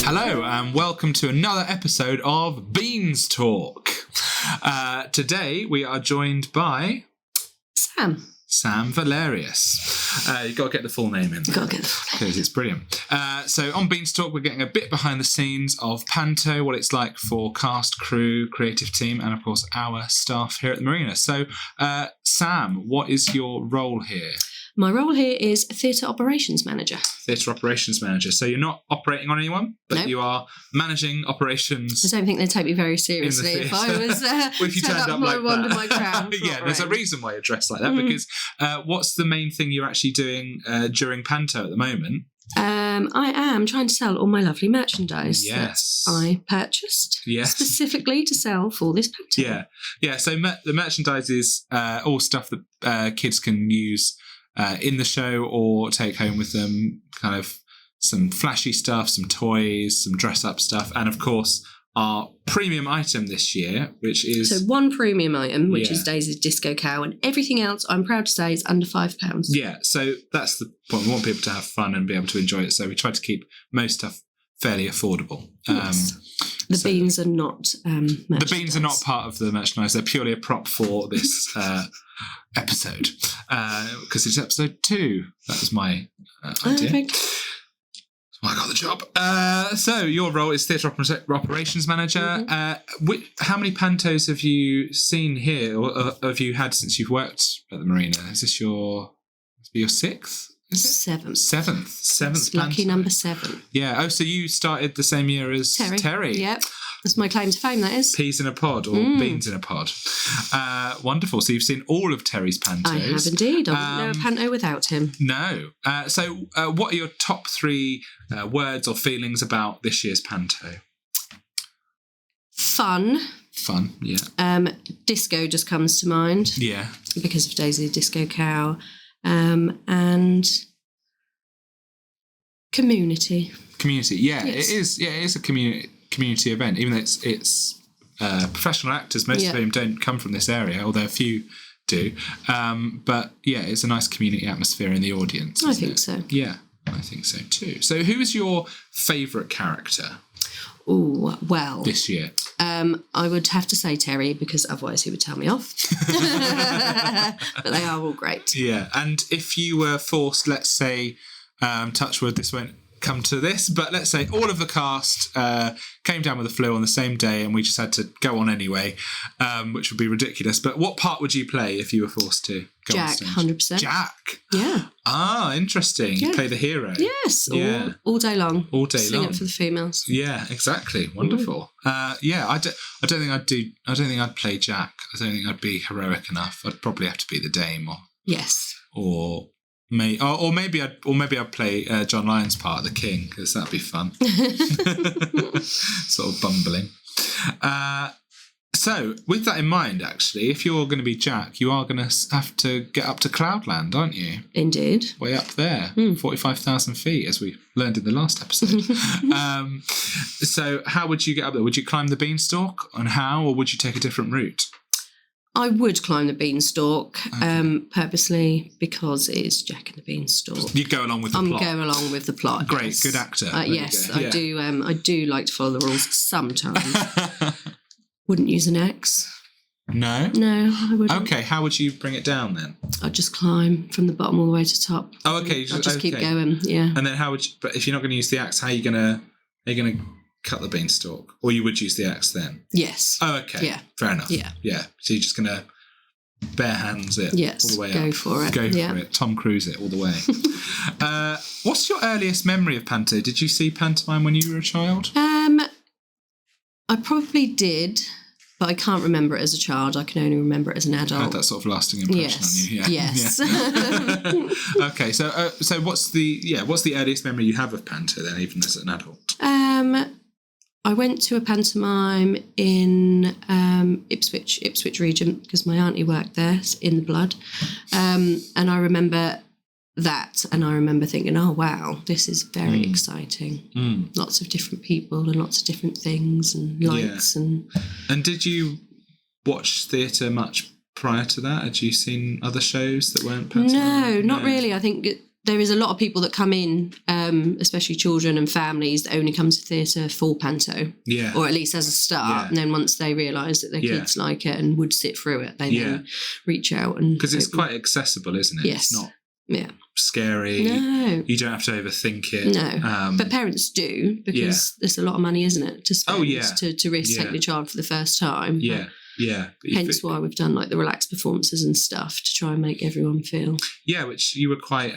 Hello and welcome to another episode of BeanzTalk. Today we are joined by Sam Valerius. You've got to get the full name in. Because it's brilliant. So on BeanzTalk we're getting a bit behind the scenes of Panto, what it's like for cast, crew, creative team, and of course our staff here at the Marina. So Sam, what is your role here? My role here is Theatre Operations Manager. Theatre Operations Manager. So you're not operating on anyone, but you are managing operations. I don't think they'd take me very seriously if I was if you turned up like under my crown. Yeah, there's a reason why you're dressed like that, because what's the main thing you're actually doing during Panto at the moment? I am trying to sell all my lovely merchandise that I purchased specifically to sell for this Panto. Yeah. So the merchandise is all stuff that kids can use in the show or take home with them, kind of some flashy stuff, some toys, some dress-up stuff, and of course our premium item this year, which is... So one premium item, which is Daisy's Disco Cow, and everything else, I'm proud to say, is under £5. Yeah, so that's the point. We want people to have fun and be able to enjoy it, so we try to keep most stuff fairly affordable. Yes. The beans are not the beans are not part of the merchandise. They're purely a prop for this episode, because it's episode 2. That was my idea. I got the job. So your role is Theatre Operations Manager. How many Pantos have you seen here, or have you had since you've worked at the Marina? Is this your 6th? Seventh. Lucky number 7. Yeah. Oh, so you started the same year as Terry. Yep. That's my claim to fame, that is. Peas in a pod, or beans in a pod. Wonderful. So you've seen all of Terry's Pantos. I have indeed. I wouldn't know a Panto without him. No. So what are your top 3 words or feelings about this year's Panto? Fun, yeah. Disco just comes to mind. Yeah. Because of Daisy Disco Cow. And community. Yeah, yes. It is a community event, even though it's professional actors. Most of them don't come from this area, although a few do. But yeah, it's a nice community atmosphere in the audience. I think so. Yeah, I think so too. So who is your favourite character? Oh, well. This year? I would have to say Terry, because otherwise he would tell me off. But they are all great. Yeah, and if you were forced, let's say, touch wood, this won't come to this, but let's say all of the cast came down with the flu on the same day and we just had to go on anyway, which would be ridiculous. But what part would you play if you were forced to go on stage? 100%. Jack? Yeah. Ah, interesting. Yeah. You play the hero. Yes, all day long. All day Sing long. it for the females. Yeah, exactly. Wonderful. Yeah, I don't think I'd play Jack. I don't think I'd be heroic enough. I'd probably have to be the dame or maybe I'd play John Lyon's part, the king, because that'd be fun. Sort of bumbling. So, with that in mind, actually, if you're going to be Jack, you are going to have to get up to Cloudland, aren't you? Indeed. Way up there, 45,000 feet, as we learned in the last episode. So, how would you get up there? Would you climb the Beanstalk, and how, or would you take a different route? I would climb the Beanstalk, purposely, because it's Jack and the Beanstalk. You'd go along with the plot. I'm going along with the plot. Great, yes. Good actor. Yes, I do. I do like to follow the rules sometimes. Wouldn't use an axe. No? No, I wouldn't. Okay, how would you bring it down then? I'd just climb from the bottom all the way to top. Oh, okay. I'd just keep going, yeah. And then how would you... But if you're not going to use the axe, how are you going to cut the beanstalk? Or you would use the axe then? Yes. Oh, okay. Yeah. Fair enough. Yeah. Yeah. So you're just going to bare hands it all the way go up. for it. Go for it. Tom Cruise it all the way. What's your earliest memory of Panto? Did you see Pantomime when you were a child? I probably did, but I can't remember it as a child. I can only remember it as an adult. Had that sort of lasting impression on you. Yeah. Yes. Yeah. Okay. So what's the earliest memory you have of Panto then, even as an adult? I went to a pantomime in Ipswich region, because my auntie worked there in the blood, and I remember that, and I remember thinking, oh wow, this is very exciting. Lots of different people and lots of different things and lights. And did you watch theatre much prior to that? Had you seen other shows that weren't pantomime? No, not really. I think there is a lot of people that come in, especially children and families, that only come to theatre for panto. Yeah. Or at least as a start. Yeah. And then once they realise that their kids like it and would sit through it, they then reach out. Because it's quite accessible, isn't it? Yes. It's not scary. No. You don't have to overthink it. No. But parents do, because there's a lot of money, isn't it, to spend to risk taking a child for the first time. Yeah. Yeah. Hence why we've done like the relaxed performances and stuff to try and make everyone feel. Yeah, which you were quite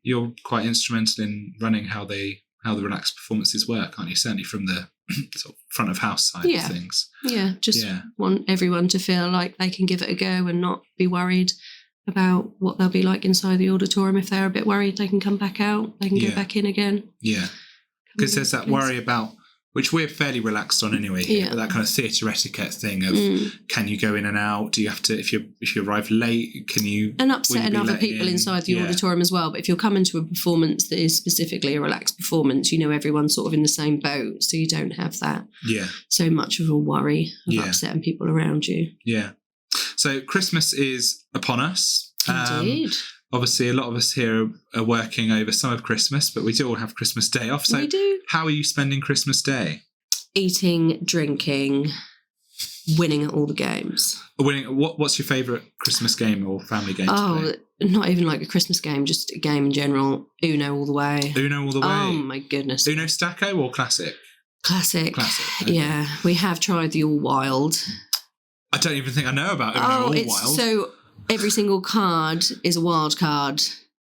you're quite instrumental in running how the relaxed performances work, aren't you? Certainly from the sort of front of house side of things. Yeah, just want everyone to feel like they can give it a go and not be worried about what they'll be like inside the auditorium. If they're a bit worried, they can come back out, they can go back in again. Yeah. Because there's that worry about, which we're fairly relaxed on anyway here, but that kind of theatre etiquette thing of can you go in and out? Do you have to, if you arrive late, can you... And upsetting other people inside the auditorium as well. But if you're coming to a performance that is specifically a relaxed performance, you know everyone's sort of in the same boat, so you don't have that so much of a worry of upsetting people around you. Yeah. So Christmas is upon us. Indeed. Obviously, a lot of us here are working over some of Christmas, but we do all have Christmas Day off. So we do. How are you spending Christmas Day? Eating, drinking, winning at all the games. Winning. What's your favourite Christmas game or family game? Oh, not even like a Christmas game, just a game in general. Uno all the way. Uno all the way. Oh my goodness. Uno Stacco or classic? Classic. Okay. Yeah, we have tried the all wild. I don't even think I know about Uno all wild. So every single card is a wild card.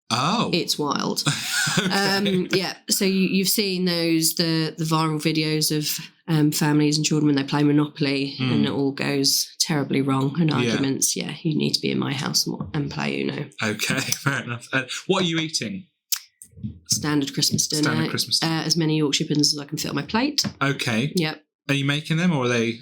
Oh. It's wild. Okay. So you've seen the viral videos of families and children when they play Monopoly and it all goes terribly wrong and arguments. Yeah, you need to be in my house and play Uno. Okay, fair enough. What are you eating? Standard Christmas dinner. Standard Christmas dinner. As many Yorkshire puddings as I can fit on my plate. Okay. Yep. Are you making them or are they...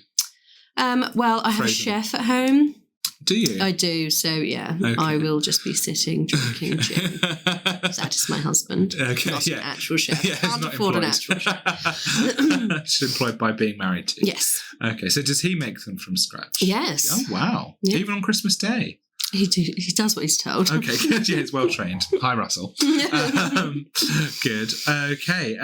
Well, I have a chef at home. Do you? I do. So, okay. I will just be sitting, drinking gin. That is my husband. Okay, not an actual chef. Yeah, can't afford an actual chef. She's employed by being married to. Yes. Okay, so does he make them from scratch? Yes. Oh, wow. Yeah. Even on Christmas Day? He does what he's told. Okay, good. Yeah, he's well trained. Hi, Russell. Good. Okay.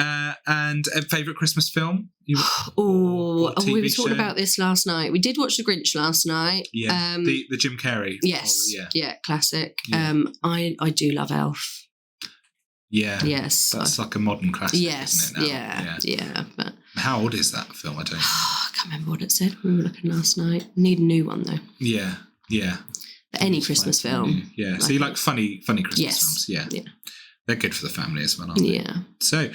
And a favourite Christmas film? We were talking about this last night. We did watch The Grinch last night. Yeah. The Jim Carrey. Yes. Classic. Yeah. I do love Elf. Yeah. Yes. That's like a modern classic. Yes. Isn't it now? Yeah. But how old is that film? I don't know. I can't remember what it said. We were looking last night. Need a new one though. Yeah. But any Christmas film. Yeah. So you like funny Christmas films? Yeah. They're good for the family as well, aren't they? Yeah. So,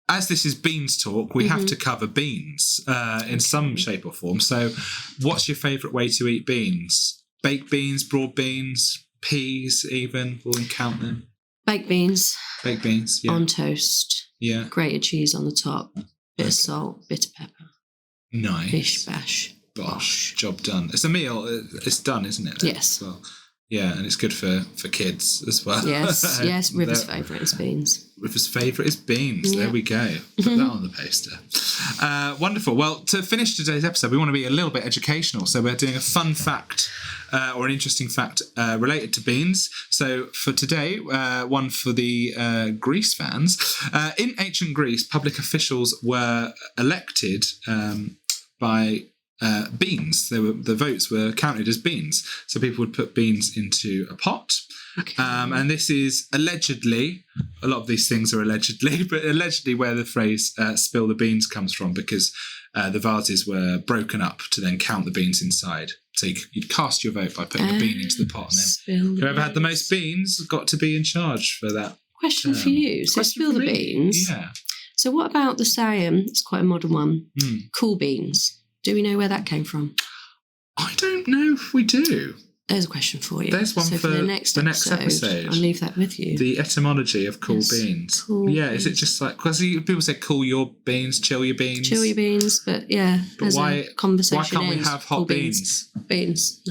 as this is BeanzTalk, we have to cover beans in some shape or form. So, what's your favourite way to eat beans? Baked beans, broad beans, peas even? We'll count them. Baked beans. Baked beans, yeah. On toast. Yeah. Grated cheese on the top. Bit of salt, bit of pepper. Nice. Bish bash. Bosh, job done. It's a meal. It's done, isn't it? Yes. Well, yeah, and it's good for kids as well. Yes. River's favourite is beans. River's favourite is beans. Yeah. There we go. Put that on the poster. Wonderful. Well, to finish today's episode, we want to be a little bit educational. So we're doing a fun fact or an interesting fact related to beans. So for today, one for the Greece fans. In ancient Greece, public officials were elected by... beans. The votes were counted as beans. So people would put beans into a pot. Okay. And this is allegedly, a lot of these things are allegedly, but allegedly where the phrase spill the beans comes from, because the vases were broken up to then count the beans inside. So you'd cast your vote by putting a bean into the pot, and then whoever had the most beans got to be in charge for that. Question for you. So spill the beans. Yeah. So what about the saying, it's quite a modern one, cool beans? Do we know where that came from? I don't know if we do. There's a question for you. There's one for the next episode. I'll leave that with you. The etymology of cool beans. Cool beans. Is it just like... Because people say cool your beans, chill your beans. Chill your beans, but yeah. But why can't we have hot cool beans? Beans.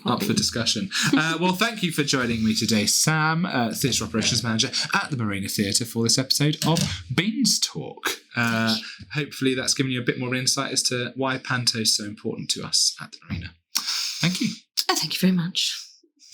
Up for discussion. Well, thank you for joining me today, Sam, Theatre Operations Manager at the Marina Theatre, for this episode of BeanzTalk. Hopefully that's given you a bit more insight as to why Panto is so important to us at the Marina. Thank you. Thank you very much.